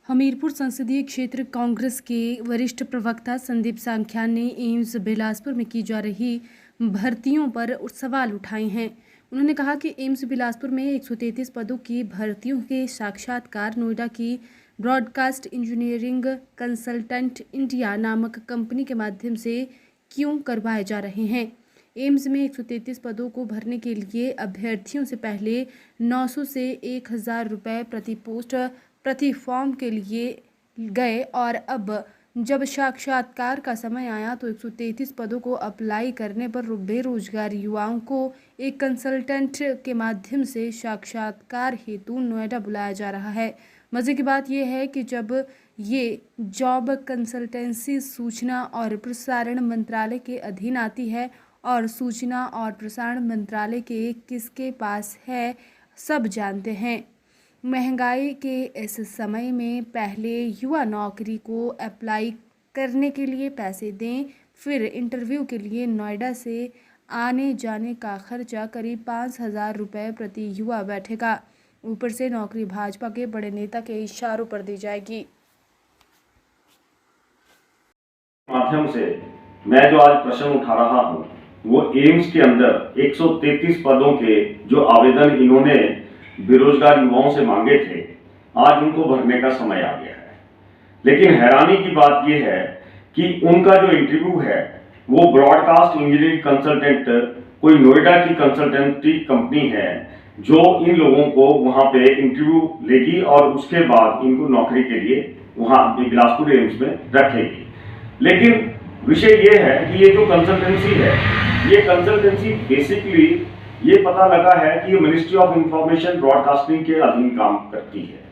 हमीरपुर संसदीय क्षेत्र कांग्रेस के वरिष्ठ प्रवक्ता संदीप सांख्यान ने एम्स बिलासपुर में की जा रही भर्तियों पर सवाल उठाए हैं। उन्होंने कहा कि एम्स बिलासपुर में 133 पदों की भर्तियों के साक्षात्कार नोएडा की ब्रॉडकास्ट इंजीनियरिंग कंसल्टेंट इंडिया नामक कंपनी के माध्यम से क्यों करवाए जा रहे हैं। एम्स में 133 पदों को भरने के लिए अभ्यर्थियों से पहले 900 से 1000 रुपये प्रति पोस्ट प्रति फॉर्म के लिए गए और अब जब साक्षात्कार का समय आया तो 133 पदों को अप्लाई करने पर बेरोजगार युवाओं को एक कंसल्टेंट के माध्यम से साक्षात्कार हेतु नोएडा बुलाया जा रहा है। मज़े की बात यह है कि जब ये जॉब कंसल्टेंसी सूचना और प्रसारण मंत्रालय के अधीन आती है और सूचना और प्रसारण मंत्रालय के किसके पास है सब जानते हैं। महंगाई के इस समय में पहले युवा नौकरी को अप्लाई करने के लिए पैसे दें, फिर इंटरव्यू के लिए नोएडा से आने जाने का खर्चा करीब 5000 रुपये प्रति युवा बैठेगा। ऊपर से नौकरी भाजपा के बड़े नेता के इशारों पर दी जाएगी। माध्यम से मैं जो आज प्रश्न उठा रहा हूं वो एम्स के अंदर 133 पदों के जो आवेदन इन्होंने बेरोजगार युवाओं से मांगे थे, आज उनको भरने का समय आ गया है। लेकिन हैरानी की बात यह है कि उनका जो इंटरव्यू है वो ब्रॉडकास्ट इंजीनियरिंग कंसल्टेंट कोई नोएडा की कंसल्टेंसी कंपनी है जो इन लोगों को वहां पे इंटरव्यू लेगी और उसके बाद इनको नौकरी के लिए वहां बिलासपुर एम्स में रखेगी। लेकिन विषय ये है कि ये जो कंसल्टेंसी है, ये कंसल्टेंसी बेसिकली ये पता लगा है कि ये मिनिस्ट्री ऑफ इंफॉर्मेशन ब्रॉडकास्टिंग के अधीन काम करती है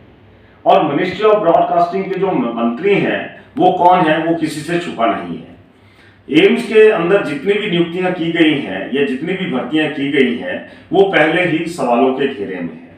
और मिनिस्ट्री ऑफ ब्रॉडकास्टिंग के जो मंत्री हैं वो कौन है, वो किसी से छुपा नहीं है। एम्स के अंदर जितनी भी नियुक्तियां की गई हैं या जितनी भी भर्तियां की गई हैं वो पहले ही सवालों के घेरे में है।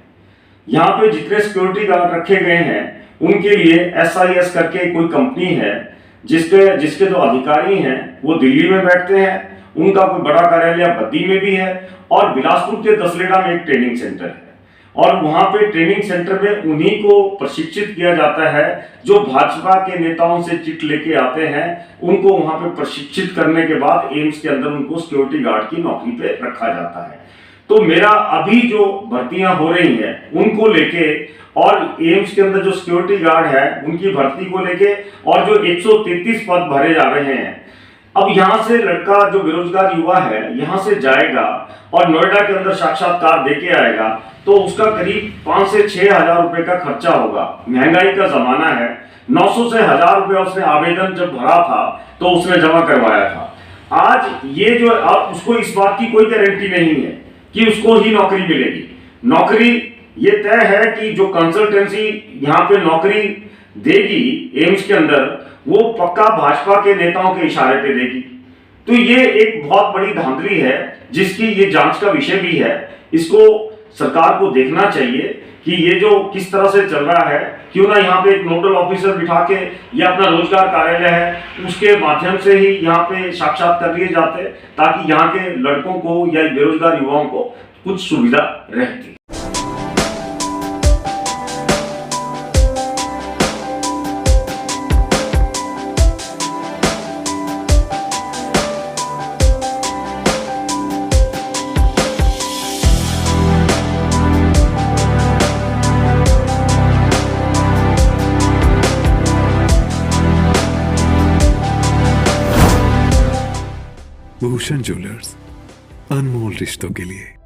यहाँ पे जितने सिक्योरिटी गार्ड रखे गए हैं उनके लिए SIS करके कोई कंपनी है जिसके जो अधिकारी हैं वो दिल्ली में बैठते हैं, उनका कोई बड़ा कार्यालय बद्दी में भी है और बिलासपुर के दसलेड़ा में एक ट्रेनिंग सेंटर है और वहां पे ट्रेनिंग सेंटर में उन्हीं को प्रशिक्षित किया जाता है जो भाजपा के नेताओं से चिट लेके आते हैं। उनको वहां पे प्रशिक्षित करने के बाद एम्स के अंदर उनको सिक्योरिटी गार्ड की नौकरी पे रखा जाता है। तो मेरा अभी जो भर्तियां हो रही हैं उनको लेके और एम्स के अंदर जो सिक्योरिटी गार्ड है उनकी भर्ती को लेके और जो 133 पद भरे जा रहे हैं, अब यहाँ से लड़का जो बेरोजगार युवा है यहाँ से जाएगा और नोएडा के अंदर साक्षात्कार देके आएगा तो उसका करीब 5 से 6 हजार रुपए का खर्चा होगा। महंगाई का जमाना है, 900 से 1000 रुपया उसने आवेदन जब भरा था तो उसने जमा करवाया था। आज ये जो अब उसको इस बात की कोई गारंटी नहीं है कि उसको ही नौकरी मिलेगी। नौकरी ये तय है कि जो कंसल्टेंसी यहाँ पे नौकरी देगी एम्स के अंदर वो पक्का भाजपा के नेताओं के इशारे पे देगी। तो ये एक बहुत बड़ी धांधली है जिसकी ये जांच का विषय भी है। इसको सरकार को देखना चाहिए कि ये जो किस तरह से चल रहा है, क्यों ना यहाँ पे एक नोडल ऑफिसर बिठा के या अपना रोजगार कार्यालय है उसके माध्यम से ही यहाँ पे साक्षात्कार लिए जाते ताकि यहाँ के लड़कों को या बेरोजगार युवाओं को कुछ सुविधा रहती। भूषण ज्वेलर्स, अनमोल रिश्तों के लिए।